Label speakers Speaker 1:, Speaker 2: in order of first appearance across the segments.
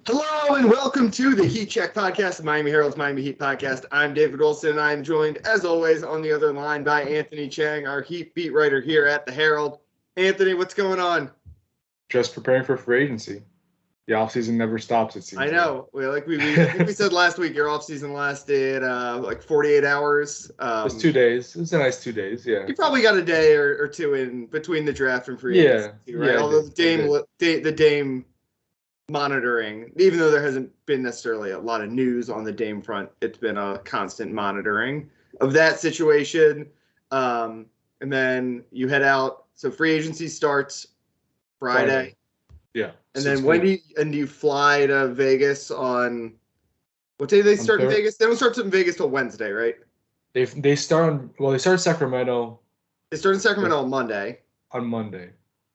Speaker 1: Hello and welcome to the Heat Check podcast, the Miami Herald's Miami Heat podcast. I'm David Wilson, and I'm joined, as always, on the other line by Anthony Chiang, our Heat beat writer here at the Herald. Anthony, what's going on?
Speaker 2: Just preparing for free agency. The offseason never stops, it seems.
Speaker 1: I know. Like we said last week, your offseason lasted like 48 hours.
Speaker 2: It was 2 days. It was a nice 2 days, yeah.
Speaker 1: You probably got a day or two in between the draft and free agency, right?
Speaker 2: Yeah,
Speaker 1: although the Dame monitoring, even though there hasn't been necessarily a lot of news on the Dame front, it's been a constant monitoring of that situation. And then you head out. So free agency starts Friday.
Speaker 2: Yeah.
Speaker 1: And then do you fly to Vegas on what day do they start in Vegas? They don't start in Vegas till Wednesday, right?
Speaker 2: They start in Sacramento.
Speaker 1: They start in Sacramento on Monday.
Speaker 2: On Monday.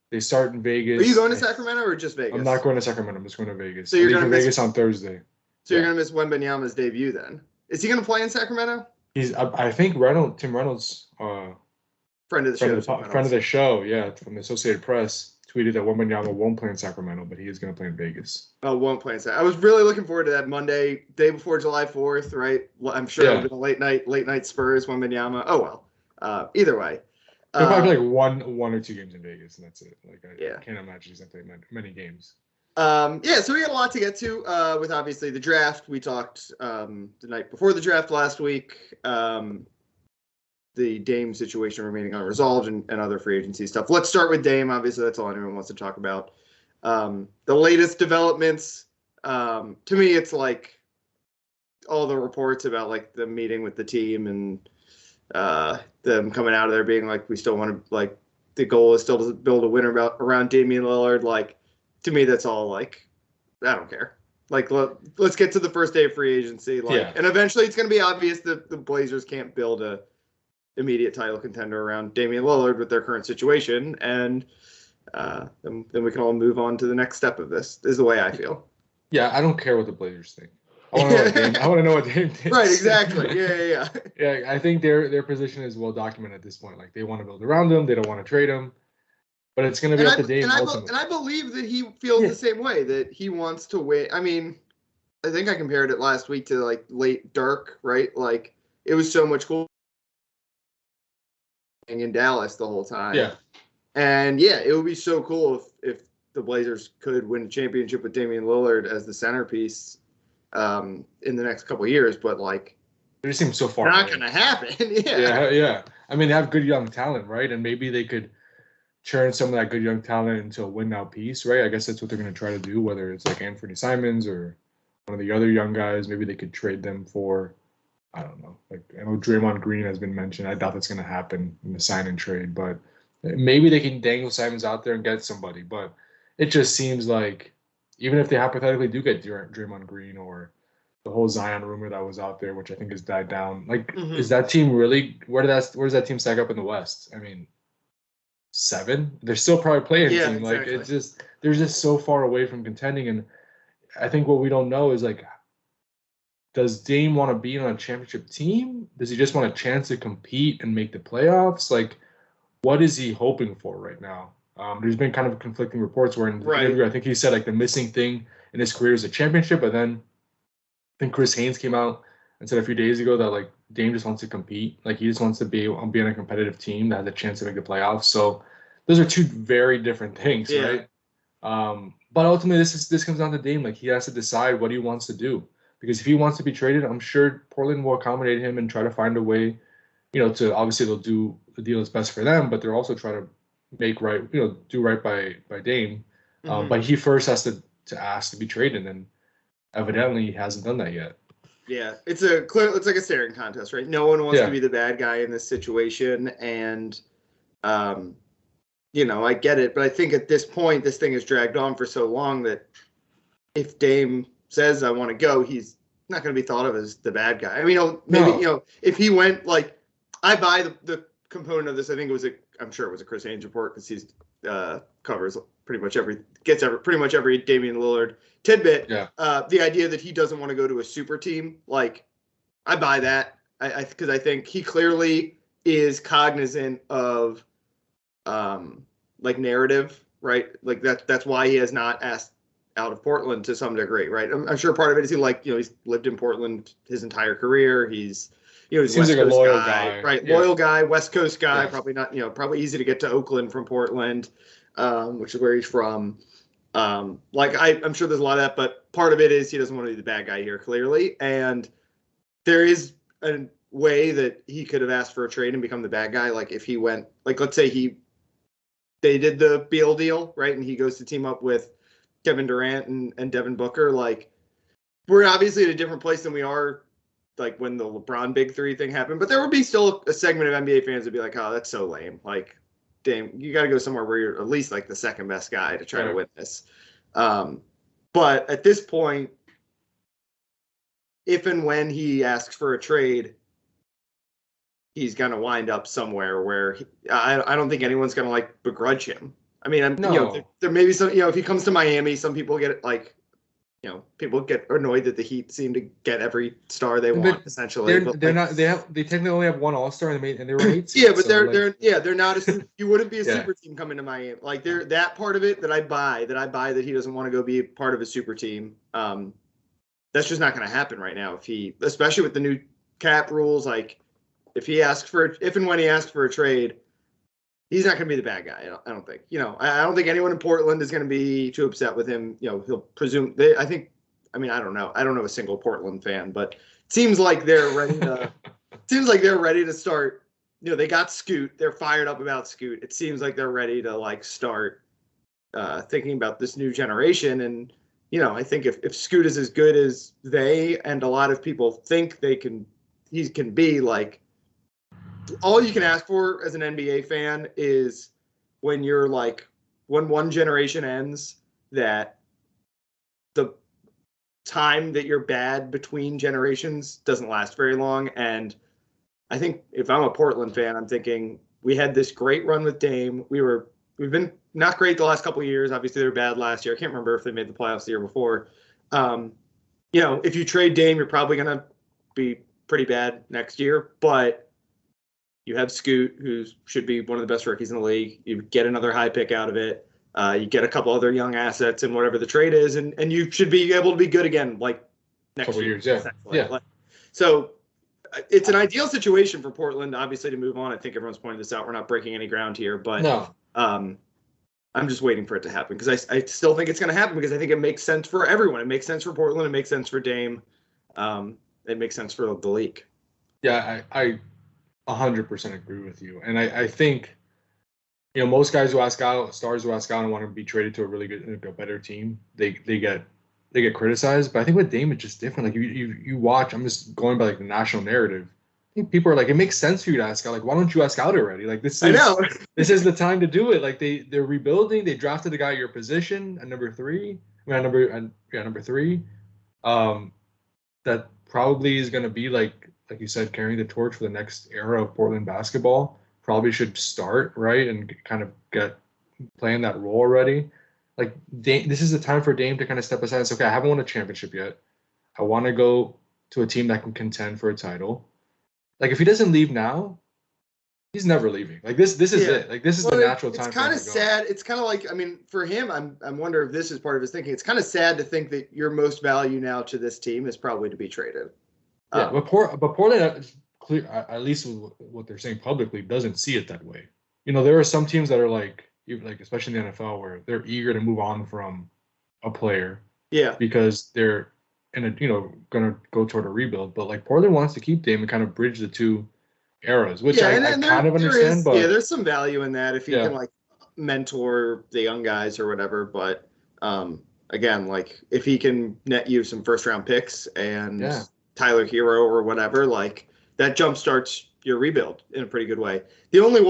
Speaker 2: They start in Vegas.
Speaker 1: Are you going to Sacramento or just Vegas?
Speaker 2: I'm not going to Sacramento. I'm just going to Vegas.
Speaker 1: So you're going to
Speaker 2: Vegas on Thursday.
Speaker 1: So you're going to miss Wembanyama's debut then. Is he going to play in Sacramento?
Speaker 2: I think Tim Reynolds,
Speaker 1: friend of
Speaker 2: the show, yeah, from the Associated Press, tweeted that Wembanyama won't play in Sacramento, but he is going to play in Vegas.
Speaker 1: Oh, won't play in Sacramento. I was really looking forward to that Monday, day before July 4th, right? I'm sure it'll be a late night Spurs, Wembanyama. Oh, well. Either way.
Speaker 2: He'll probably play like one or two games in Vegas, and that's it. I can't imagine he's going to play many games.
Speaker 1: So we got a lot to get to with obviously the draft. We talked the night before the draft last week. The Dame situation remaining unresolved and other free agency stuff. Let's start with Dame. Obviously, that's all anyone wants to talk about. The latest developments, to me, it's like all the reports about like the meeting with the team and them coming out of there being like, we still want to, like, the goal is still to build a winner around Damian Lillard. Like, to me, that's all like, I don't care. Like, let's get to the first day of free agency. And eventually it's going to be obvious that the Blazers can't build a immediate title contender around Damian Lillard with their current situation. And then we can all move on to the next step of this, is the way I feel.
Speaker 2: Yeah, I don't care what the Blazers think. I want to know what Dame thinks.
Speaker 1: Right, exactly. Yeah.
Speaker 2: Yeah, I think their position is well documented at this point. Like, they want to build around him. They don't want to trade him. But it's going to be up to Dame ultimately.
Speaker 1: And I believe that he feels the same way, that he wants to win. I mean, I think I compared it last week to, like, late Dirk, right? Like, it was so much cool in Dallas the whole time.
Speaker 2: Yeah.
Speaker 1: And, it would be so cool if the Blazers could win a championship with Damian Lillard as the centerpiece in the next couple of years, but like,
Speaker 2: it just seems so far
Speaker 1: not going to happen.
Speaker 2: Yeah. I mean, they have good young talent, right? And maybe they could churn some of that good young talent into a win now piece, right? I guess that's what they're going to try to do, whether it's like Anthony Simons or one of the other young guys. Maybe they could trade them for, I don't know. Like, I know Draymond Green has been mentioned. I doubt that's going to happen in the sign and trade, but maybe they can dangle Simons out there and get somebody. But it just seems like, even if they hypothetically do get Draymond Green or the whole Zion rumor that was out there, which I think has died down, like, is that team really, where does that team stack up in the West? I mean, 7? They're still probably playing team.
Speaker 1: Exactly.
Speaker 2: Like, they're just so far away from contending. And I think what we don't know is, like, does Dame want to be on a championship team? Does he just want a chance to compete and make the playoffs? Like, what is he hoping for right now? There's been kind of conflicting reports where in the interview, I think he said, like, the missing thing in his career is a championship. But then I think Chris Haynes came out and said a few days ago that, like, Dame just wants to compete. Like, he just wants to be on a competitive team that has a chance to make the playoffs. So those are two very different things, right? But ultimately, this comes down to Dame. Like, he has to decide what he wants to do. Because if he wants to be traded, I'm sure Portland will accommodate him and try to find a way, to, obviously they'll do the deal that's best for them, but they'll also try to make right, do right by Dame. But he first has to ask to be traded, and evidently he hasn't done that yet.
Speaker 1: Yeah, it's like a staring contest, right? No one wants to be the bad guy in this situation, and I get it, but I think at this point this thing has dragged on for so long that if Dame says I want to go, he's not going to be thought of as the bad guy. I mean, if he went, like, I buy the component of this. I think I'm sure it was a Chris Haynes report, because he's covers pretty much every Damian Lillard tidbit.
Speaker 2: Yeah.
Speaker 1: The idea that he doesn't want to go to a super team, like, I buy that. Because I think he clearly is cognizant of like narrative, right? Like that's why he has not asked out of Portland to some degree, right? I'm sure part of it is he's lived in Portland his entire career. He's
Speaker 2: Seems
Speaker 1: West
Speaker 2: like a
Speaker 1: Coast
Speaker 2: loyal
Speaker 1: guy, right?
Speaker 2: Yeah.
Speaker 1: Loyal guy, West Coast guy.
Speaker 2: Yeah.
Speaker 1: Probably not, probably easy to get to Oakland from Portland, which is where he's from. I'm sure there's a lot of that, but part of it is he doesn't want to be the bad guy here, clearly. And there is a way that he could have asked for a trade and become the bad guy. Like if he went, like let's say they did the Beal deal, right? And he goes to team up with Kevin Durant and Devin Booker. Like we're obviously at a different place than we are like when the LeBron Big Three thing happened, but there would be still a segment of NBA fans that'd be like, oh, that's so lame. Like, damn, you got to go somewhere where you're at least like the second best guy to try to win this. But at this point, if and when he asks for a trade, he's going to wind up somewhere where I don't think anyone's going to like begrudge him. I mean, there may be some, if he comes to Miami, some people get like, people get annoyed that the Heat seem to get every star they want, essentially.
Speaker 2: They technically only have one All-Star and they were 8 seeds.
Speaker 1: Yeah, but they're not you wouldn't be a super team coming to Miami. Like that part of it that I buy that he doesn't want to go be part of a super team. That's just not going to happen right now. Especially with the new cap rules, like if and when he asks for a trade, he's not going to be the bad guy. I don't think. I don't think anyone in Portland is going to be too upset with him. He'll presume. I don't know. I don't know a single Portland fan, but it seems like they're ready to. Start. They got Scoot. They're fired up about Scoot. It seems like they're ready to like start thinking about this new generation. And I think if Scoot is as good as they and a lot of people think he can be, like. All you can ask for as an NBA fan is when one generation ends, that the time that you're bad between generations doesn't last very long. And I think if I'm a Portland fan, I'm thinking we had this great run with Dame. We've been not great the last couple of years. Obviously, they were bad last year. I can't remember if they made the playoffs the year before. If you trade Dame, you're probably going to be pretty bad next year. But you have Scoot, who should be one of the best rookies in the league. You get another high pick out of it. You get a couple other young assets and whatever the trade is, and you should be able to be good again, like next
Speaker 2: couple
Speaker 1: year.
Speaker 2: Years, yeah.
Speaker 1: So it's an ideal situation for Portland, obviously, to move on. I think everyone's pointed this out. We're not breaking any ground here, but
Speaker 2: no.
Speaker 1: I'm just waiting for it to happen because I still think it's going to happen because I think it makes sense for everyone. It makes sense for Portland. It makes sense for Dame. It makes sense for the league.
Speaker 2: Yeah, I 100% agree with you. And I think, most guys who ask out, stars who ask out and want to be traded to a really good, a better team, they get criticized. But I think with Dame, it's just different. Like you watch, I'm just going by like the national narrative. I think people are like, it makes sense for you to ask out. Like, why don't you ask out already? Like this is the time to do it. Like they're rebuilding. They drafted a guy at your position at number 3. Number 3. That probably is going to be like you said, carrying the torch for the next era of Portland basketball. Probably should start, right, and kind of get playing that role already. Like, this is the time for Dame to kind of step aside and say, okay, I haven't won a championship yet. I want to go to a team that can contend for a title. Like, if he doesn't leave now, he's never leaving. Like, this is it. Like, this is the natural time.
Speaker 1: It's kind of sad. It's kind of like, for him, I wonder if this is part of his thinking. It's kind of sad to think that your most value now to this team is probably to be traded.
Speaker 2: Yeah, but Portland, clear, at least what they're saying publicly, doesn't see it that way. There are some teams that are like especially in the NFL, where they're eager to move on from a player. Yeah. Because they're going to go toward a rebuild. But like Portland wants to keep Dame and kind of bridge the two eras, which I kind of understand. But
Speaker 1: there's some value in that if he can like mentor the young guys or whatever. But again, like if he can net you some first round picks and Tyler Hero or whatever, like that jumpstarts your rebuild in a pretty good way. The only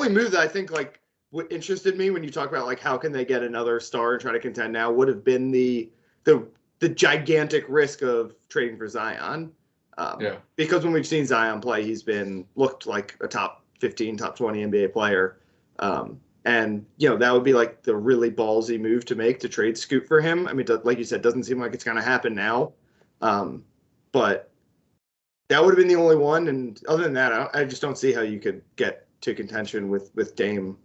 Speaker 1: move that I think like what interested me when you talk about like how can they get another star and try to contend now would have been the gigantic risk of trading for Zion. Because when we've seen Zion play, he's looked like a top 15, top 20 NBA player. And that would be like the really ballsy move to make, to trade Scoot for him. I mean, like you said, doesn't seem like it's going to happen now. But that would have been the only one. And other than that, I just don't see how you could get to contention with Dame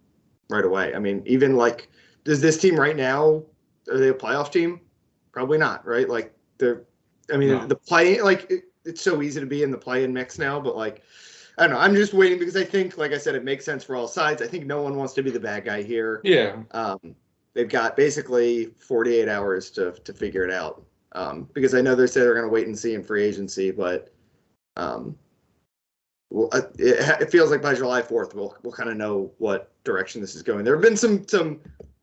Speaker 1: right away. I mean, even like, does this team right now, are they a playoff team? Probably not, right? Like
Speaker 2: No.
Speaker 1: the play, like it's so easy to be in the play-in mix now, but like I don't know. I'm just waiting because I think, like I said, it makes sense for all sides. I think no one wants to be the bad guy here.
Speaker 2: Yeah.
Speaker 1: They've got basically 48 hours to figure it out. Because I know they said they're going to wait and see in free agency, but it feels like by July 4th we'll kind of know what direction this is going. There have been some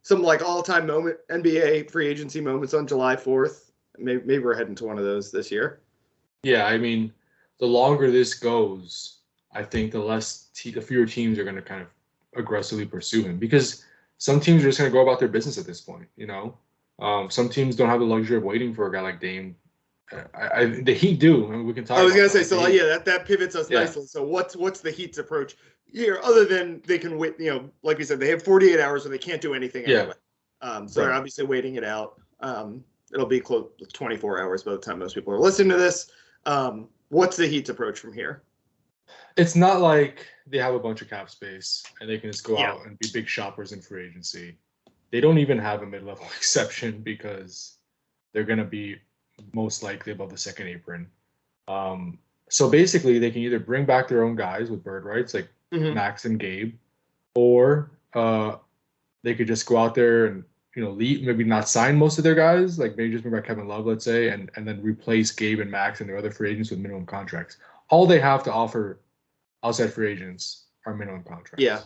Speaker 1: like all-time moment NBA free agency moments on July 4th. Maybe we're heading to one of those this year.
Speaker 2: Yeah, I mean, the longer this goes, I think the fewer teams are going to kind of aggressively pursue him, because some teams are just going to go about their business at this point. Some teams don't have the luxury of waiting for a guy like Dame. The Heat do. I mean, we can talk.
Speaker 1: I was
Speaker 2: going
Speaker 1: to
Speaker 2: to
Speaker 1: say, so yeah, that pivots us nicely. So what's the Heat's approach here, other than they can wait? Like we said, they have 48 hours, so they can't do anything anyway. So they're obviously waiting it out. It'll be close to 24 hours by the time most people are listening to this. What's the Heat's approach from here?
Speaker 2: It's not like they have a bunch of cap space and they can just go out and be big shoppers in free agency. They don't even have a mid-level exception because they're going to be most likely above the second apron. So basically, they can either bring back their own guys with bird rights, like Max and Gabe, or they could just go out there and maybe not sign most of their guys, like maybe just bring back Kevin Love, let's say, and then replace Gabe and Max and their other free agents with minimum contracts. All they have to offer outside free agents are minimum contracts.
Speaker 1: Yeah.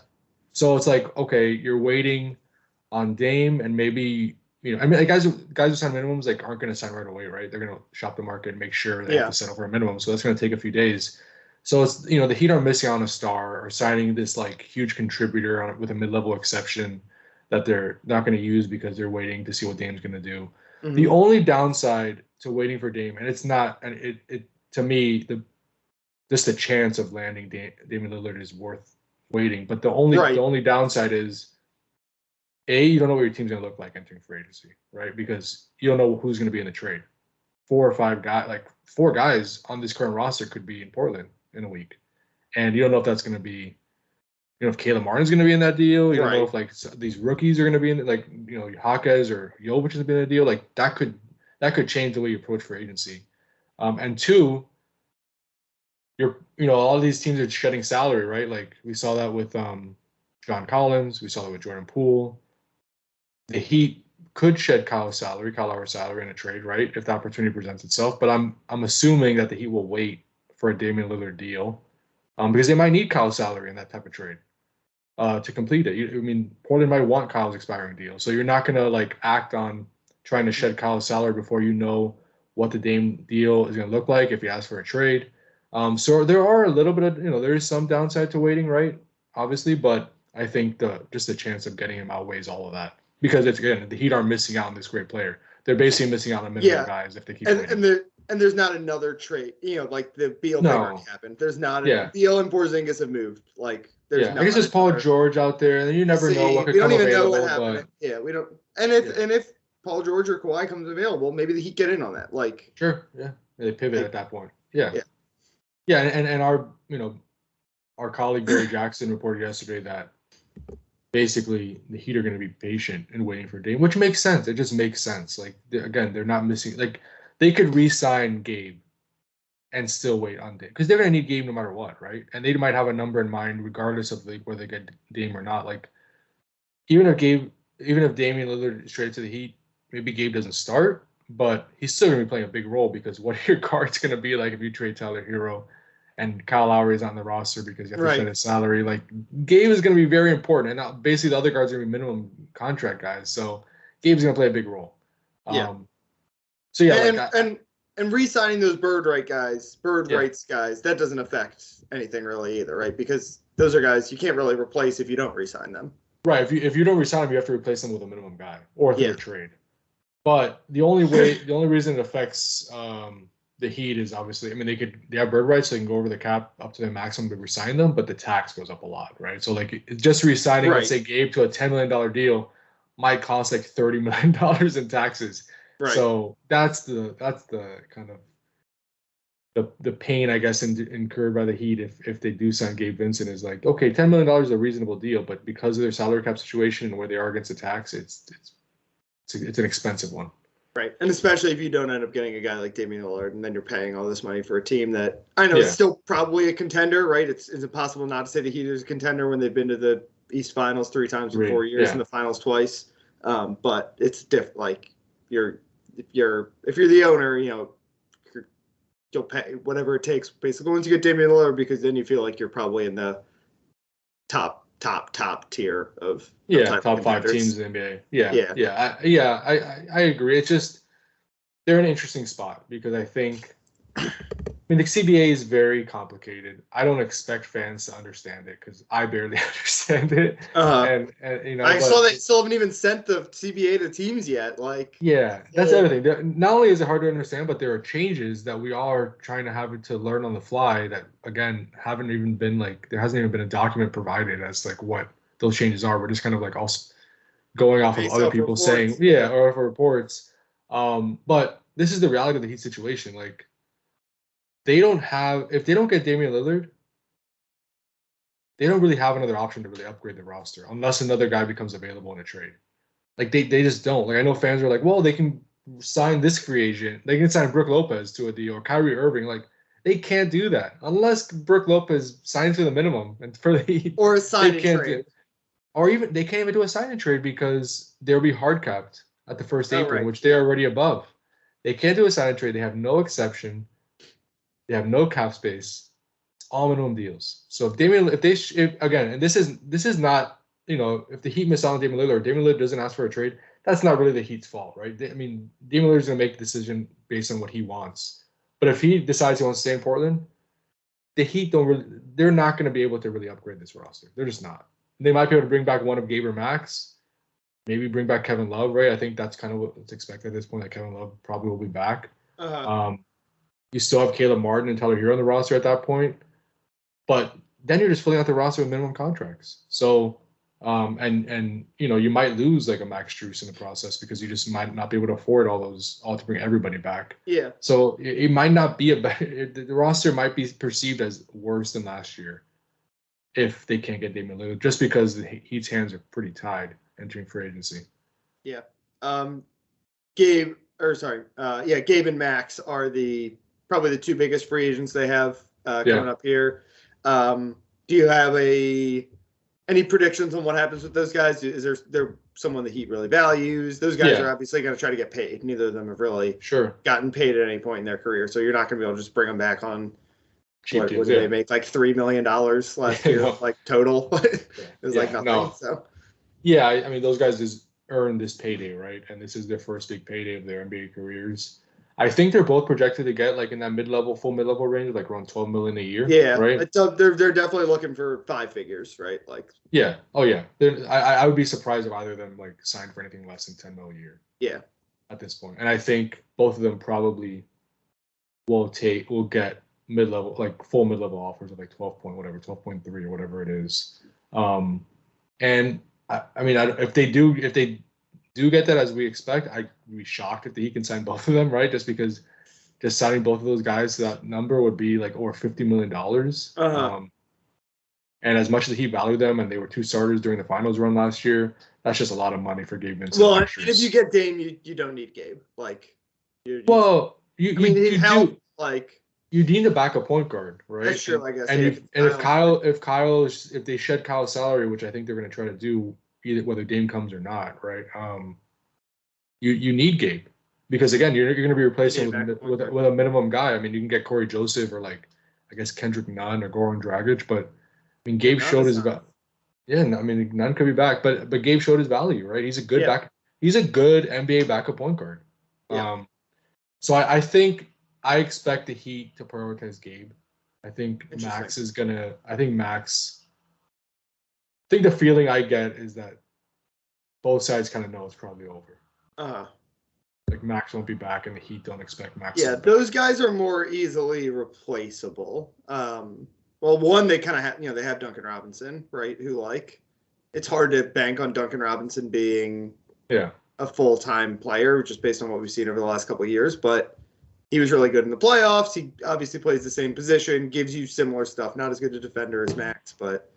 Speaker 2: So it's like, okay, you're waiting on Dame, and maybe like guys who sign minimums like aren't going to sign right away, right? They're going to shop the market and make sure they have to settle for a minimum. So that's going to take a few days. So it's the Heat are missing out on a star or signing this like huge contributor with a mid-level exception that they're not going to use because they're waiting to see what Dame's going to do. Mm-hmm. The only downside to waiting for Dame, and it's not, and it to me just the chance of landing Damian Lillard is worth waiting. But the only downside is, you don't know what your team's going to look like entering free agency, right? Because you don't know who's going to be in the trade. 4 or 5 guys, like 4 guys on this current roster could be in Portland in a week. And you don't know if that's going to be, if Caleb Martin's going to be in that deal. You don't know if like these rookies are going to be in it, like, Jaquez or Jovic is going to be in the deal. Like that could change the way you approach free agency. And 2, all of these teams are shedding salary, right? Like we saw that with John Collins. We saw that with Jordan Poole. The Heat could shed Kyle Lowry's salary in a trade, right? If the opportunity presents itself. But I'm assuming that the Heat will wait for a Damian Lillard deal because they might need Kyle's salary in that type of trade to complete it. Portland might want Kyle's expiring deal. So you're not going to like act on trying to shed Kyle's salary before you know what the Dame deal is going to look like if you ask for a trade. So there are a little bit of, there is some downside to waiting, right? Obviously, but I think just the chance of getting him outweighs all of that. Because the Heat are missing out on this great player. They're basically missing out on minimum guys if they keep waiting.
Speaker 1: And there's not another trade, like the Beal thing already happened. There's not Beal and Porzingis have moved. Like there's
Speaker 2: I guess there's Paul George out there, and you never know what could come available. We don't even know what happened.
Speaker 1: Yeah, we don't. And if Paul George or Kawhi comes available, maybe the Heat get in on that. Like
Speaker 2: they pivot at that point. And our colleague Barry Jackson reported yesterday that basically the Heat are going to be patient and waiting for Dame, which makes sense. It just makes sense. Like they're not missing. Like they could re-sign Gabe and still wait on Dame because they're going to need Gabe no matter what, right? And they might have a number in mind regardless of like whether they get Dame or not. Like even if Damian Lillard is traded to the Heat, maybe Gabe doesn't start, but he's still going to be playing a big role because what are your guards going to be like if you trade Tyler Hero and Kyle Lowry is on the roster because you have to shed his salary? Like Gabe is going to be very important, and basically the other guards are going to be minimum contract guys. So Gabe's going to play a big role.
Speaker 1: And re-signing those bird rights guys, that doesn't affect anything really either, right? Because those are guys you can't really replace if you don't re-sign them.
Speaker 2: Right. If you don't re-sign them, you have to replace them with a minimum guy or through a trade. But the only reason it affects the Heat is obviously, they have bird rights, so they can go over the cap up to the maximum to resign them, but the tax goes up a lot, right? So like just resigning, let's say Gabe to a $10 million deal might cost like $30 million in taxes. Right. So that's the kind of the pain, I guess, incurred by the Heat if they do sign Gabe Vincent is like, okay, $10 million is a reasonable deal, but because of their salary cap situation and where they are against the tax, it's an expensive one.
Speaker 1: Right, and especially if you don't end up getting a guy like Damian Lillard, and then you're paying all this money for a team that I know is still probably a contender, right? It's impossible not to say the Heat is a contender when they've been to the East Finals 3 times in 4 years and the Finals twice. But it's different. Like if you're the owner, you'll pay whatever it takes basically once you get Damian Lillard, because then you feel like you're probably in the top tier of
Speaker 2: top 5 teams in the NBA. I agree. It's just they're in an interesting spot because I think the CBA is very complicated. I don't expect fans to understand it because I barely understand it. And
Speaker 1: I saw they still haven't even sent the CBA to teams yet.
Speaker 2: That's everything. Not only is it hard to understand, but there are changes that we all are trying to have to learn on the fly that again haven't even been there hasn't even been a document provided as what those changes are. We're just kind of also going off of other people saying or for reports. But this is the reality of the Heat situation. If they don't get Damian Lillard, they don't really have another option to really upgrade the roster unless another guy becomes available in a trade. They just don't. I know fans are well, they can sign this free agent. They can sign Brook Lopez to a deal or Kyrie Irving. They can't do that unless Brook Lopez signs to the minimum and for the Heat.
Speaker 1: Or a sign and trade.
Speaker 2: Or even they can't even do a sign and trade because they'll be hard capped at the first apron, which they're already above. They can't do a sign and trade. They have no exception. They have no cap space. It's all minimum deals. So and this is not, if the Heat miss out on Damian Lillard doesn't ask for a trade, that's not really the Heat's fault, right? Damian Lillard's going to make the decision based on what he wants. But if he decides he wants to stay in Portland, the Heat they're not going to be able to really upgrade this roster. They're just not. They might be able to bring back one of Gabe or Max, maybe bring back Kevin Love, right? I think that's kind of what's expected at this point, that Kevin Love probably will be back. You still have Caleb Martin and Tyler Hero on the roster at that point. But then you're just filling out the roster with minimum contracts. So, you might lose a Max Strus in the process because you just might not be able to afford all to bring everybody back.
Speaker 1: Yeah.
Speaker 2: So it might not be the roster might be perceived as worse than last year if they can't get Damian Lillard, just because the Heat's hands are pretty tied entering free agency.
Speaker 1: Yeah. Gabe and Max are probably the 2 biggest free agents they have coming up here. Do you have any predictions on what happens with those guys? Is there someone the Heat really values? Those guys are obviously going to try to get paid. Neither of them have really gotten paid at any point in their career, so you're not going to be able to just bring them back on cheap deals. What did they make? $3 million last year, total. It was nothing. No. So
Speaker 2: those guys just earned this payday, right? And this is their first big payday of their NBA careers. I think they're both projected to get in that full mid-level range, around $12 million a year. Yeah, right.
Speaker 1: They're definitely looking for 5 figures, right?
Speaker 2: I would be surprised if either of them signed for anything less than $10 million a year.
Speaker 1: Yeah.
Speaker 2: At this point, and I think both of them probably will get mid-level, full mid-level offers of 12.3 or whatever it is. And if they do get that as we expect, I'd be shocked if he can sign both of them, right? Just because signing both of those guys to that number would be over $50 million. And as much as he valued them, and they were 2 starters during the finals run last year, that's just a lot of money for Gabe Vincent.
Speaker 1: Well, if you get Dame, you don't need Gabe.
Speaker 2: You need a backup point guard, right?
Speaker 1: That's true, I guess.
Speaker 2: And if they shed Kyle's salary, which I think they're going to try to do, either whether Dame comes or not, right? You need Gabe because again, you're going to be replacing with a minimum guy. You can get Corey Joseph or I guess Kendrick Nunn or Goran Dragic, but Gabe showed his value. Yeah, Nunn could be back, but Gabe showed his value, right? He's a good He's a good NBA backup point guard. Yeah. So I think I expect the Heat to prioritize Gabe. I think Max is gonna. I think the feeling I get is that both sides kind of know it's probably over. Max won't be back, and the Heat don't expect Max.
Speaker 1: Yeah, those guys are more easily replaceable. Well, one, they kind of have, they have Duncan Robinson, right? Who it's hard to bank on Duncan Robinson being a full-time player, just based on what we've seen over the last couple of years. But he was really good in the playoffs. He obviously plays the same position, gives you similar stuff. Not as good a defender as Max, but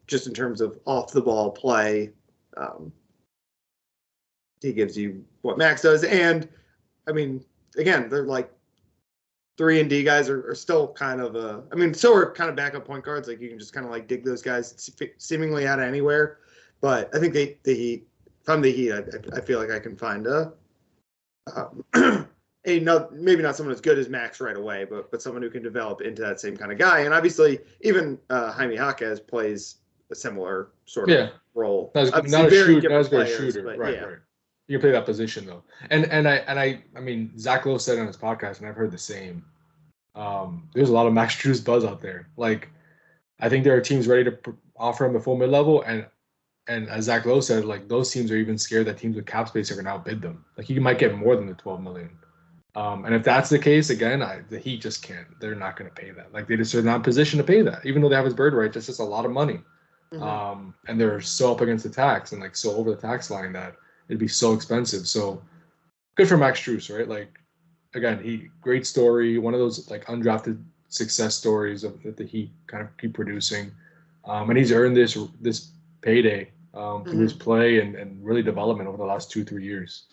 Speaker 1: just in terms of off-the-ball play, he gives you what Max does. And I mean, again, they're like 3-and-D guys are still kind of so are kind of backup point guards. Like you can just kind of like dig those guys seemingly out of anywhere. But I think the Heat, if I'm the Heat, I feel like I can find maybe not someone as good as Max right away, but someone who can develop into that same kind of guy. And obviously, even Jaime Jaquez plays a similar sort of role.
Speaker 2: Not as good a shooter, right? You can play that position though. And I mean, Zach Lowe said on his podcast, and I've heard the same. There's a lot of Max Strus buzz out there. Like, I think there are teams ready to offer him the full mid-level, and as Zach Lowe said, like those teams are even scared that teams with cap space are going to outbid them. Like he might get more than the $12 million. And if that's the case, again, the Heat just can't. They're not going to pay that. Like they just are not in position to pay that, even though they have his bird rights. That's just a lot of money. And they're so up against the tax and like so over the tax line that it'd be so expensive. So good for Max Strus, right? Like again, great story. One of those like undrafted success stories that the Heat kind of keep producing. And he's earned this payday through his play and really development over the last 2-3 years.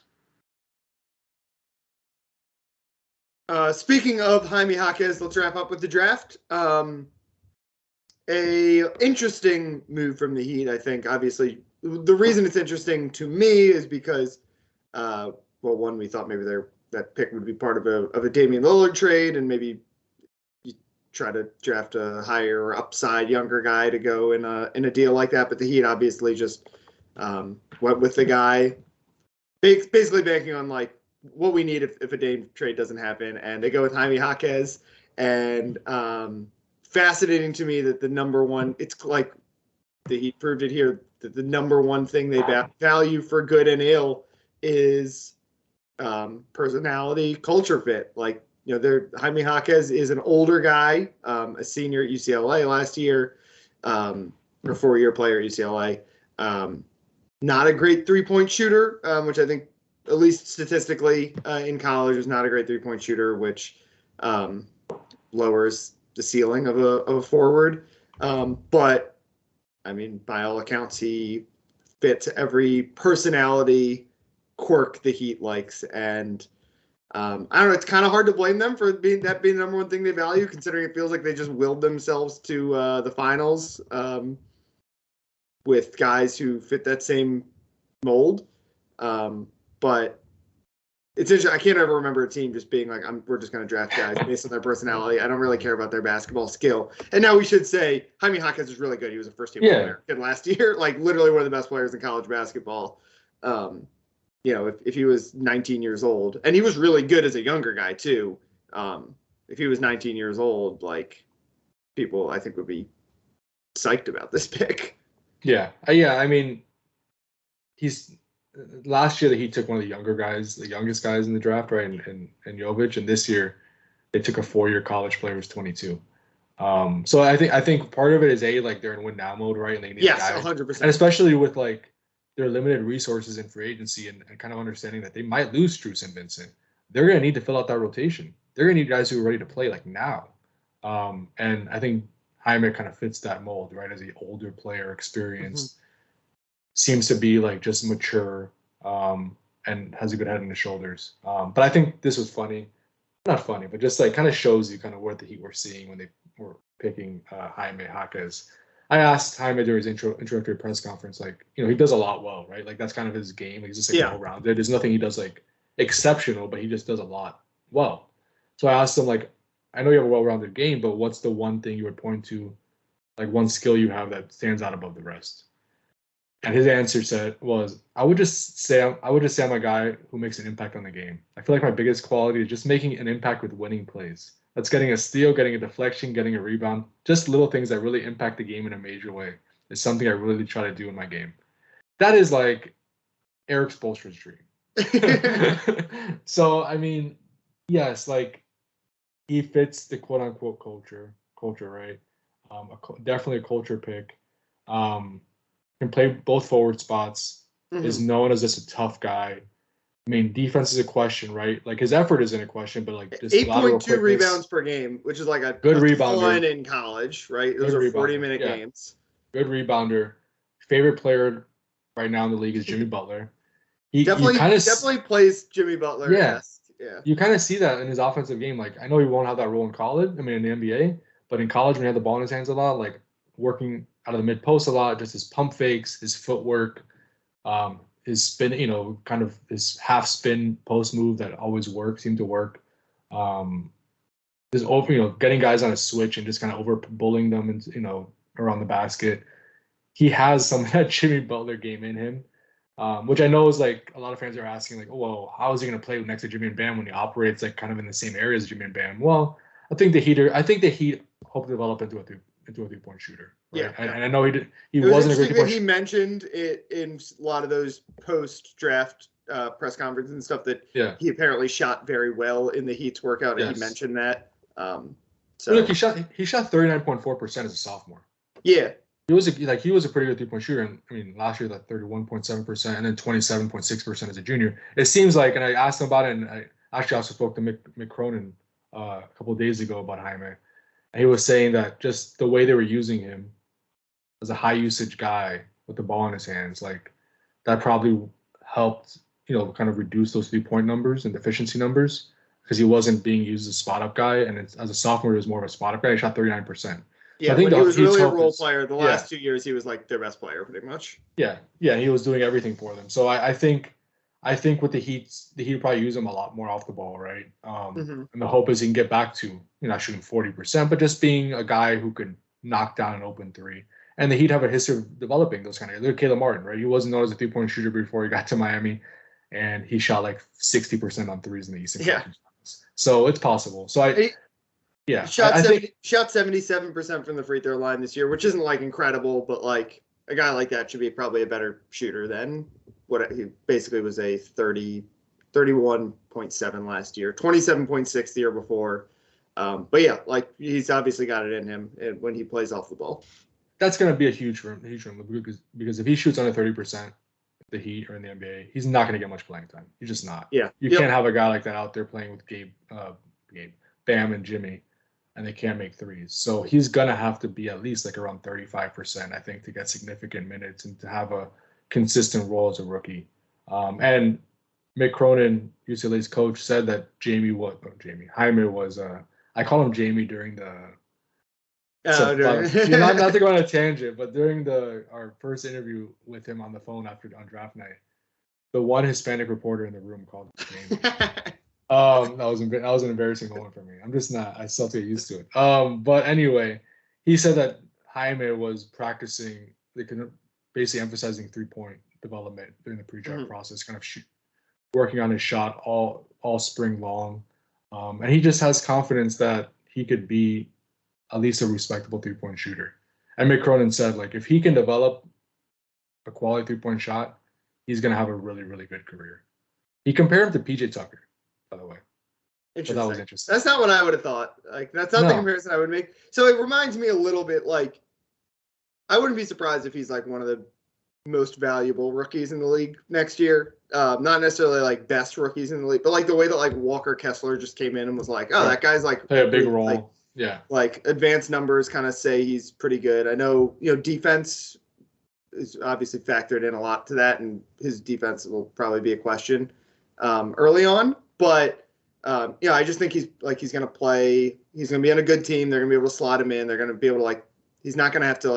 Speaker 1: Speaking of Jaime Jaquez, let's wrap up with the draft. A interesting move from the Heat, I think. Obviously, the reason it's interesting to me is because, one, we thought maybe that pick would be part of a Damian Lillard trade, and maybe you try to draft a higher upside younger guy to go in a deal like that. But the Heat obviously just went with the guy, basically banking on like what we need if a Dame trade doesn't happen, and they go with Jaime Jaquez. And fascinating to me that the number one, it's like the Heat proved it here, that the number one thing they value for good and ill is personality, culture fit. Like, Jaime Jaquez is an older guy, a senior at UCLA last year, a 4-year player at UCLA. Not a great 3-point shooter, which I think, at least statistically, in college, is not a great 3-point shooter, which lowers the ceiling of a forward. But, I mean, by all accounts, he fits every personality quirk the Heat likes. And I don't know, it's kind of hard to blame them for being the number one thing they value, considering it feels like they just willed themselves to the finals with guys who fit that same mold. But it's interesting. I can't ever remember a team just being like, we're just going to draft guys based on their personality. I don't really care about their basketball skill. And now we should say Jaime Jaquez is really good. He was a first-team player last year, like literally one of the best players in college basketball. If he was 19 years old, and he was really good as a younger guy too. If he was 19 years old, like people, I think would be psyched about this pick.
Speaker 2: Yeah. I mean, last year that he took one of the youngest guys in the draft, right, and Jovic, and this year they took a 4-year college player who's 22. So I think part of it is like they're in win now mode, right? And they need
Speaker 1: 100%,
Speaker 2: and especially with like their limited resources in free agency and kind of understanding that they might lose Strus and Vincent. They're gonna need to fill out that rotation. They're gonna need guys who are ready to play like now. And I think Jaime kind of fits that mold, right? As the older player, experienced. Seems to be like just mature and has a good head on his shoulders. But I think this was not funny, but just like kind of shows you kind of what the Heat were seeing when they were picking Jaime Jaquez. I asked Jaime during his introductory press conference, like, he does a lot well, right? Like that's kind of his game. He's just like all-rounded. There's nothing he does like exceptional, but he just does a lot well. So I asked him, like, I know you have a well-rounded game, but what's the one thing you would point to, like one skill you have that stands out above the rest? And his answer was, I would just say I'm a guy who makes an impact on the game. I feel like my biggest quality is just making an impact with winning plays. That's getting a steal, getting a deflection, getting a rebound. Just little things that really impact the game in a major way. It's something I really try to do in my game. That is like Eric Spoelstra's dream. So, I mean, yes, like he fits the quote unquote culture, right? Definitely a culture pick. Can play both forward spots, is known as just a tough guy. I mean, defense is a question, right? Like his effort isn't a question, but like just
Speaker 1: 8.2 rebounds per game, which is like a
Speaker 2: good rebounder
Speaker 1: in college, right? Those are 40-minute games.
Speaker 2: Good rebounder. Favorite player right now in the league is Jimmy Butler. He
Speaker 1: definitely plays Jimmy Butler.
Speaker 2: Yeah.
Speaker 1: Yeah.
Speaker 2: You kind of see that in his offensive game. Like, I know he won't have that role in college. I mean, in the NBA, but in college, when he had the ball in his hands a lot, like working out of the mid post a lot, just his pump fakes, his footwork, his spin, kind of his half spin post move that always seemed to work. His getting guys on a switch and just kind of over bullying them and, around the basket. He has some of that Jimmy Butler game in him. Which I know is like a lot of fans are asking, like, oh, well, how is he going to play next to Jimmy and Bam when he operates like kind of in the same area as Jimmy and Bam? Well, I think the Heat hope to develop into a 3-point shooter. Right?
Speaker 1: Yeah,
Speaker 2: and I know he
Speaker 1: wasn't
Speaker 2: a great 3-point
Speaker 1: shooter. He mentioned it in a lot of those post-draft press conferences and stuff that he apparently shot very well in the Heat's workout, and he mentioned that.
Speaker 2: So look, he shot 39.4% as a sophomore.
Speaker 1: Yeah.
Speaker 2: He was a pretty good 3-point shooter. And I mean, last year, that 31.7% and then 27.6% as a junior. It seems like, and I asked him about it, and I actually also spoke to Mick Cronin a couple of days ago about Jaime. And he was saying that just the way they were using him as a high usage guy with the ball in his hands, like that probably helped, kind of reduce those 3-point numbers and efficiency numbers because he wasn't being used as a spot up guy. And as a sophomore, he was more of a spot up guy. He shot 39%.
Speaker 1: Yeah, I think when he was really a role player, the last 2 years he was like their best player, pretty much.
Speaker 2: Yeah, he was doing everything for them. So I think with the Heat will probably use him a lot more off the ball, right? And the hope is he can get back to not shooting 40%, but just being a guy who could knock down an open three. And the Heat have a history of developing those kind of guys. Look at Caleb Martin, right? He wasn't known as a 3-point shooter before he got to Miami, and he shot like 60% on threes in the Eastern Conference. So it's possible. So
Speaker 1: shot 77% from the free throw line this year, which isn't like incredible, but like a guy like that should be probably a better shooter than what he basically was a 31.7 last year, 27.6 the year before. But yeah, like he's obviously got it in him when he plays off the ball.
Speaker 2: That's going to be a huge room because if he shoots under 30%, the Heat or in the NBA, he's not going to get much playing time. He's just not.
Speaker 1: Yeah,
Speaker 2: you can't have a guy like that out there playing with Bam, and Jimmy. And they can't make threes. So he's going to have to be at least like around 35%, I think, to get significant minutes and to have a consistent role as a rookie. And Mick Cronin, UCLA's coach, said that Jaime was, I call him Jamie during the, not to go on a tangent, but during our first interview with him on the phone on draft night, the one Hispanic reporter in the room called him Jamie. That was an embarrassing moment for me. I'm just not. I still have to get used to it. But anyway, he said that Jaime was practicing, basically emphasizing 3-point development during the pre-draft process, kind of working on his shot all spring long, and he just has confidence that he could be at least a respectable 3-point shooter. And Mick Cronin said, like, if he can develop a quality 3-point shot, he's gonna have a really, really good career. He compared him to PJ Tucker, by the way.
Speaker 1: Interesting.
Speaker 2: That was interesting.
Speaker 1: That's not what I would have thought. Like, that's not the comparison I would make. So it reminds me a little bit like, I wouldn't be surprised if he's like one of the most valuable rookies in the league next year. Not necessarily like best rookies in the league, but like the way that like Walker Kessler just came in and was like, that guy's like
Speaker 2: play a big role.
Speaker 1: Like, like advanced numbers kind of say he's pretty good. I know, defense is obviously factored in a lot to that, and his defense will probably be a question early on. But I just think he's going to play. He's going to be on a good team. They're going to be able to slot him in. They're going to be able to he's not going to have to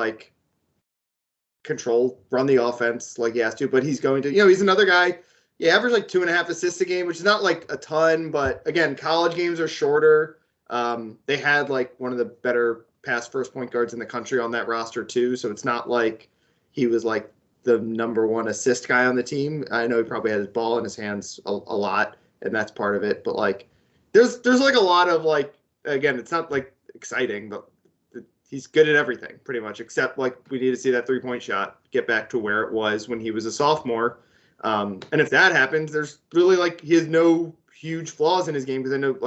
Speaker 1: run the offense like he has to, but he's going to, he's another guy. He averaged 2.5 assists a game, which is not like a ton, but again, college games are shorter. They had one of the better past first point guards in the country on that roster too. So it's not like he was the number one assist guy on the team. I know he probably had his ball in his hands a lot, and that's part of it. But there's a lot of again, it's not exciting, but he's good at everything pretty much, except we need to see that 3-point shot get back to where it was when he was a sophomore. And if that happens, there's really he has no huge flaws in his game, because I know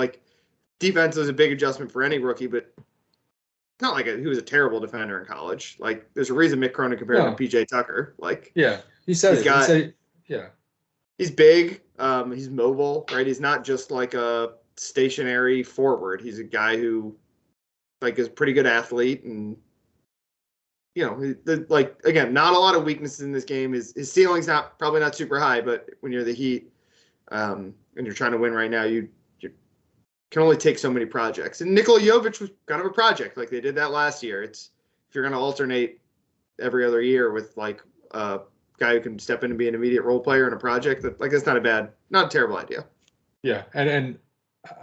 Speaker 1: defense is a big adjustment for any rookie, but it's not he was a terrible defender in college. There's a reason Mick Cronin compared him to PJ Tucker.
Speaker 2: He said
Speaker 1: he's big. He's mobile, right? He's not just a stationary forward. He's a guy who is a pretty good athlete, and again, not a lot of weaknesses in this game. His ceiling's probably not super high, but when you're the Heat, and you're trying to win right now, you can only take so many projects. And Nikola Jovic was kind of a project. Like, they did that last year. If you're going to alternate every other year with like a guy who can step in and be an immediate role player in a project, that's not a terrible idea.
Speaker 2: Yeah, and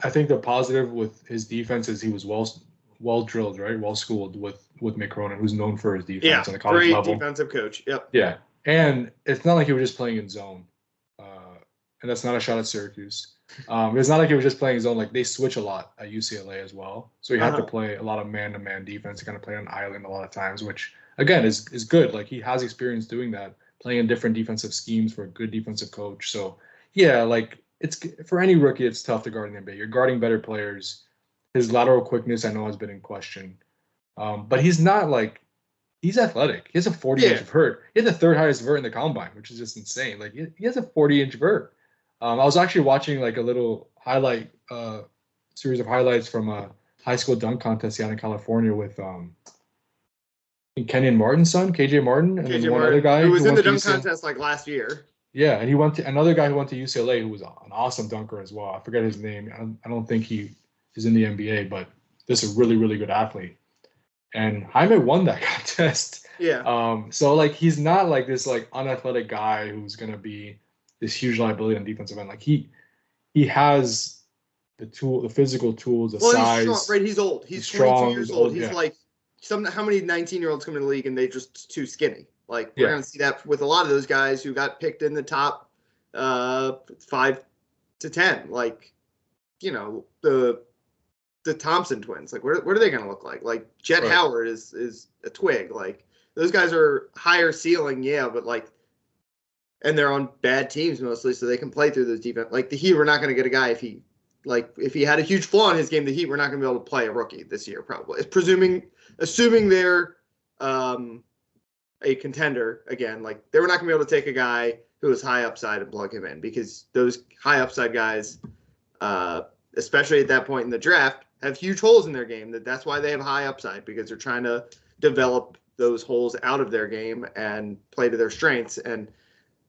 Speaker 2: I think the positive with his defense is he was well drilled, right? Well schooled with Mick Cronin, who's known for his defense on the college
Speaker 1: great
Speaker 2: level.
Speaker 1: Defensive coach. Yep.
Speaker 2: Yeah, and it's not like he was just playing in zone, and that's not a shot at Syracuse. It's not like he was just playing zone. Like, they switch a lot at UCLA as well, so you have to play a lot of man-to-man defense. You kind of play on an island a lot of times, which again is good. Like, he has experience doing that, playing in different defensive schemes for a good defensive coach. So yeah, like, it's for any rookie, it's tough to guard in the NBA. You're guarding better players. His lateral quickness, I know, has been in question, but he's not like, he's athletic. He has a 40-inch vert. He had the third highest vert in the combine, which is just insane. Like, he has a 40-inch vert. I was actually watching like a little highlight series of highlights from a high school dunk contest he had in California with Kenyon Martin's son, KJ Martin, and then one other guy
Speaker 1: who was in the dunk contest like last year.
Speaker 2: Yeah, and he went to another guy who went to UCLA who was an awesome dunker as well. I forget his name. I don't think he is in the NBA, but this is a really, really good athlete. And Jaime won that contest.
Speaker 1: Yeah.
Speaker 2: So like, he's not like this like unathletic guy who's gonna be this huge liability on defensive end. Like, he has the physical tools, size.
Speaker 1: He's strong, right? He's old. He's 22 years old. He's like how many 19-year-olds come in the league and they're just too skinny. Like, we're gonna see that with a lot of those guys who got picked in the top 5 to 10. Like, the Thompson twins. Like, what are they gonna look like? Like, Jet Howard is a twig. Like, those guys are higher ceiling, but like, and they're on bad teams mostly, so they can play through those defense. Like, the Heat, we're not going to get a guy if he had a huge flaw in his game. The Heat, we're not going to be able to play a rookie this year, probably. Assuming they're a contender again. Like, they were not going to be able to take a guy who is high upside and plug him in, because those high upside guys, especially at that point in the draft, have huge holes in their game. That's why they have high upside, because they're trying to develop those holes out of their game and play to their strengths. And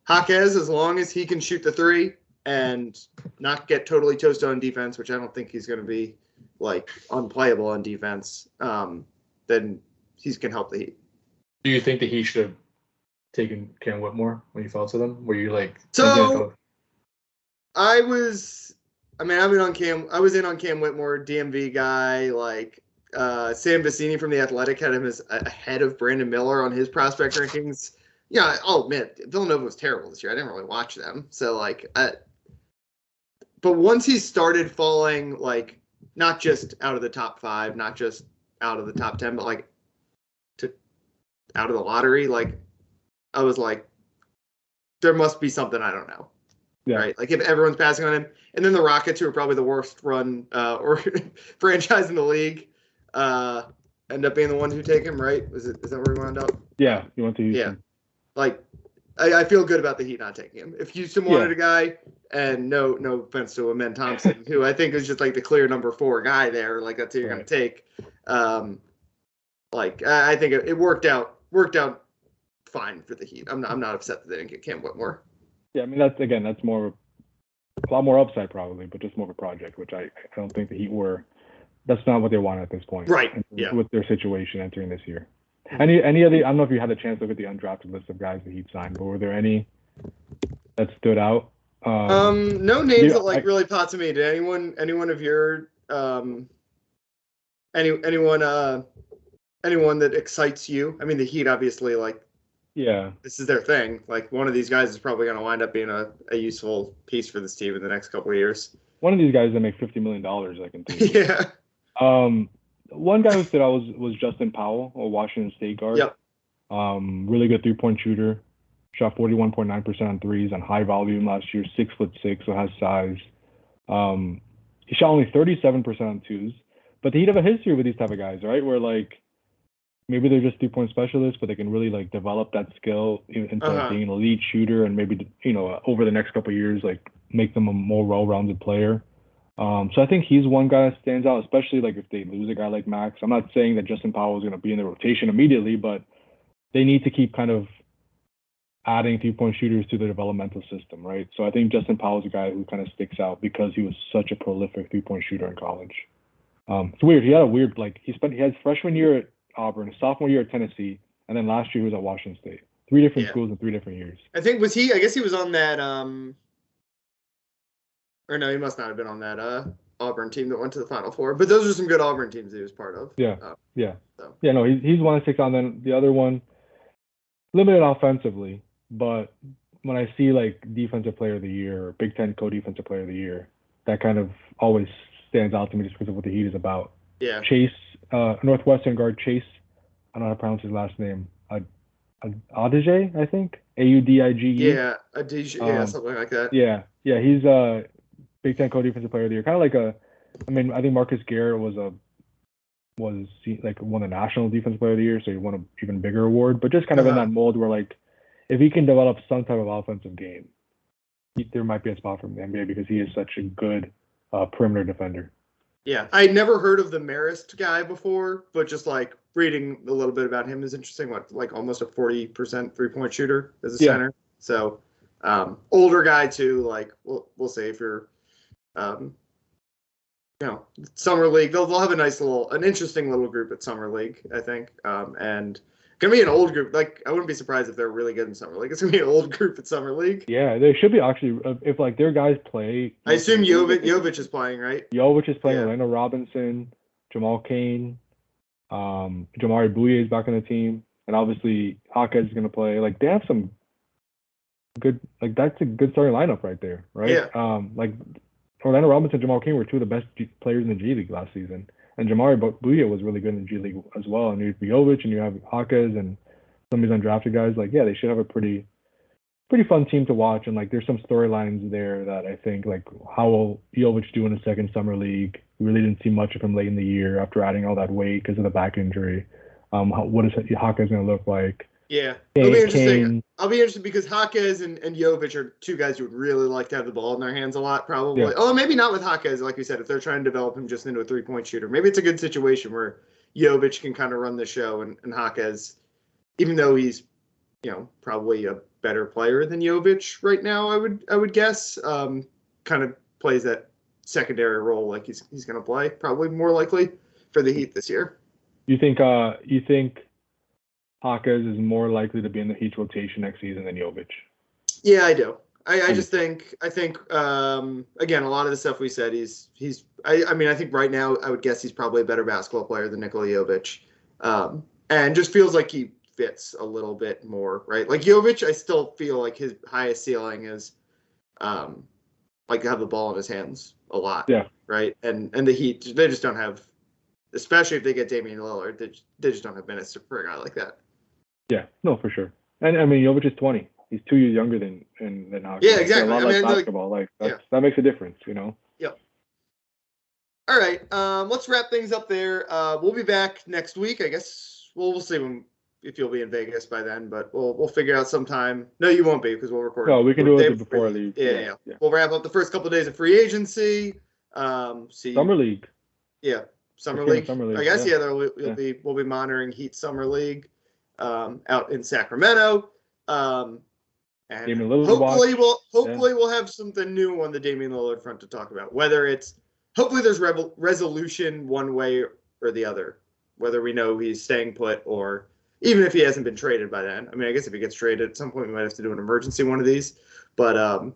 Speaker 1: Jaquez, as long as he can shoot the three and not get totally toasted on defense, which I don't think he's going to be like unplayable on defense, then he can help the Heat.
Speaker 2: Do you think that he should have taken Cam Whitmore when you fell to them? Were you like?
Speaker 1: So I was in on Cam Whitmore, DMV guy. Like, Sam Vecini from The Athletic had him as ahead of Brandon Miller on his prospect rankings. Yeah. Oh man, Villanova was terrible this year. I didn't really watch them. So like, but once he started falling, like, not just out of the top 5, not just out of the top 10, but like out of the lottery, like, I was like, there must be something I don't know. Yeah. Right. Like, if everyone's passing on him, and then the Rockets, who are probably the worst run or franchise in the league, end up being the ones who take him. Right? Is that where he wound up?
Speaker 2: Yeah, he went to Houston.
Speaker 1: Yeah. Like, I feel good about the Heat not taking him. If Houston wanted a guy, and no offense to Amen Thompson, who I think is just like the clear number 4 guy there, like, that's who you're going to take. Like, I think it worked out fine for the Heat. I'm not upset that they didn't get Cam Whitmore.
Speaker 3: Yeah, I mean, that's more of a lot more upside probably, but just more of a project, which I don't think the Heat were. That's not what they want at this point.
Speaker 1: Right. Yeah.
Speaker 3: With their situation entering this year. Any other? I don't know if you had a chance to look at the undrafted list of guys the Heat signed, but were there any that stood out?
Speaker 1: No names that like really popped to me. Did anyone of your anyone that excites you? I mean, the Heat obviously, like, this is their thing. Like, one of these guys is probably going to wind up being a useful piece for this team in the next couple of years.
Speaker 3: One of these guys that make $50 million, I can think.
Speaker 1: Yeah.
Speaker 3: One guy who stood out was Justin Powell, a Washington State guard.
Speaker 1: Yep.
Speaker 3: Really good 3-point shooter. Shot 41.9% on threes on high volume last year. 6'6", so has size. He shot only 37% on twos. But the Heat have a history with these type of guys, right? Where like maybe they're just 3-point specialists, but they can really like develop that skill into being an elite shooter, and maybe over the next couple of years like make them a more well-rounded player. So I think he's one guy that stands out, especially like if they lose a guy like Max. I'm not saying that Justin Powell is going to be in the rotation immediately, but they need to keep kind of adding 3-point shooters to the developmental system, right? So I think Justin Powell's a guy who kind of sticks out because he was such a prolific 3-point shooter in college. It's weird. He had a weird, he had his freshman year at Auburn, his sophomore year at Tennessee, and then last year he was at Washington State. 3 different schools in 3 different years.
Speaker 1: I guess he was on that, or no, he must not have been on that Auburn team that went to the Final Four. But those are some good Auburn teams he was part of.
Speaker 3: Yeah. No, he's one that sticks out. And then the other one, limited offensively, but when I see defensive player of the year or Big Ten co-defensive player of the year, that kind of always stands out to me just because of what the Heat is about.
Speaker 1: Yeah.
Speaker 3: Chase, Northwestern guard Chase, I don't know how to pronounce his last name. Adige, I think. Audige.
Speaker 1: Yeah, Adige, something like that.
Speaker 3: Yeah, he's a Big Ten co-defensive player of the year. Kind of I think Marcus Garrett won the national defensive player of the year, so he won an even bigger award. But just kind of in that mold where if he can develop some type of offensive game, there might be a spot for him in the NBA because he is such a good perimeter defender.
Speaker 1: Yeah, I had never heard of the Marist guy before, but just reading a little bit about him is interesting. Almost a 40% 3-point shooter as a center. So older guy too. We'll see if you're, summer league. They'll have an interesting little group at summer league, I think, and gonna be an old group. I wouldn't be surprised if they're really good in summer league. It's gonna be an old group at summer league.
Speaker 3: Yeah, they should be actually. If their guys play,
Speaker 1: I assume Jovic is playing, right?
Speaker 3: Jovic is playing. Orlando Robinson, Jamal Cain, Jamari Bouye is back on the team, and obviously Hawkes is gonna play. They have some good. That's a good starting lineup right there, right?
Speaker 1: Yeah.
Speaker 3: Orlando Robinson and Jamal Cain were 2 of the best players in the G League last season. And Jamari Bouye was really good in the G League as well. And you have Jovic and you have Hawkes and some of these undrafted guys. They should have a pretty fun team to watch. And there's some storylines there that I think how will Jovic do in a second summer league? We really didn't see much of him late in the year after adding all that weight because of the back injury. What is Hawkes going to look like?
Speaker 1: Yeah, it'll be interesting. I'll be interested because Hawkes and Jovic are 2 guys who would really like to have the ball in their hands a lot, probably. Yeah. Oh, maybe not with Hawkes, like we said, if they're trying to develop him just into a 3-point shooter. Maybe it's a good situation where Jovic can kind of run the show and Hawkes, even though he's, probably a better player than Jovic right now, I would guess, kind of plays that secondary role he's going to play, probably more likely for the Heat this year.
Speaker 3: You think Hawkes is more likely to be in the Heat's rotation next season than Jovic?
Speaker 1: Yeah, I do. I think again, a lot of the stuff we said, I think right now I would guess he's probably a better basketball player than Nikola Jovic, and just feels like he fits a little bit more, right? Jovic, I still feel his highest ceiling is to have the ball in his hands a lot, right? And the Heat, they just don't have, especially if they get Damian Lillard, they just don't have minutes for a guy like that.
Speaker 3: Yeah, no, for sure. And Jovic is 20. He's 2 years younger than Hawkes.
Speaker 1: Yeah, exactly.
Speaker 3: A lot less basketball. That makes a difference,
Speaker 1: Yep. All right. Let's wrap things up there. We'll be back next week, I guess. We'll see if you'll be in Vegas by then, but we'll figure out sometime. No, you won't be because we'll record.
Speaker 3: No, we can do it before I leave.
Speaker 1: Yeah. We'll wrap up the first couple of days of free agency.
Speaker 3: Summer League.
Speaker 1: Yeah, Summer League. I guess we'll be monitoring Heat Summer League. Out in Sacramento, and hopefully we'll have something new on the Damian Lillard front to talk about. Hopefully there's resolution one way or the other, whether we know he's staying put or even if he hasn't been traded by then. I guess if he gets traded at some point, we might have to do an emergency one of these, but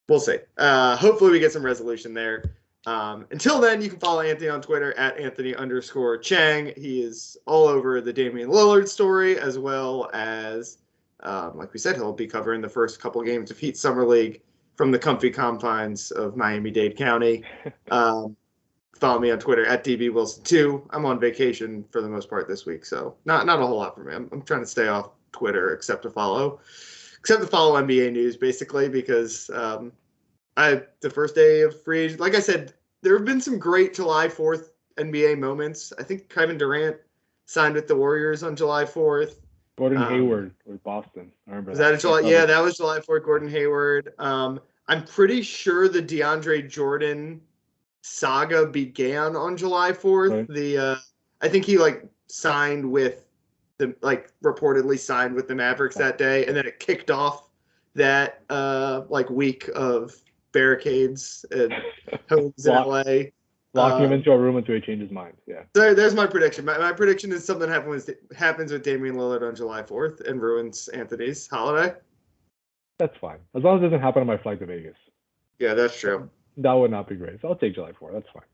Speaker 1: we'll see. Hopefully we get some resolution there. Until then, you can follow Anthony on Twitter at Anthony_Chiang. He is all over the Damian Lillard story, as well as, like we said, he'll be covering the first couple of games of Heat Summer League from the comfy confines of Miami-Dade County. Follow me on Twitter at DBWilson2. I'm on vacation for the most part this week, so not a whole lot for me. I'm trying to stay off Twitter except to follow NBA news, basically, because the first day of free agent, like I said, there have been some great July 4th NBA moments. I think Kevin Durant signed with the Warriors on July 4th.
Speaker 3: Gordon Hayward with Boston. I remember
Speaker 1: was that July? Yeah, that was July 4th. Gordon Hayward. I'm pretty sure the DeAndre Jordan saga began on July 4th. Right. I think he signed with reportedly signed with the Mavericks that day, and then it kicked off that week of barricades and homes in LA.
Speaker 3: Locking him into a room until he changes his mind. Yeah.
Speaker 1: There's my prediction. My prediction is something happens with Damian Lillard on July 4th and ruins Anthony's holiday.
Speaker 3: That's fine. As long as it doesn't happen on my flight to Vegas.
Speaker 1: Yeah, that's true.
Speaker 3: That would not be great. So I'll take July 4th. That's fine.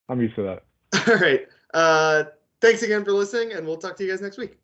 Speaker 3: I'm used to that.
Speaker 1: All right. Thanks again for listening, and we'll talk to you guys next week.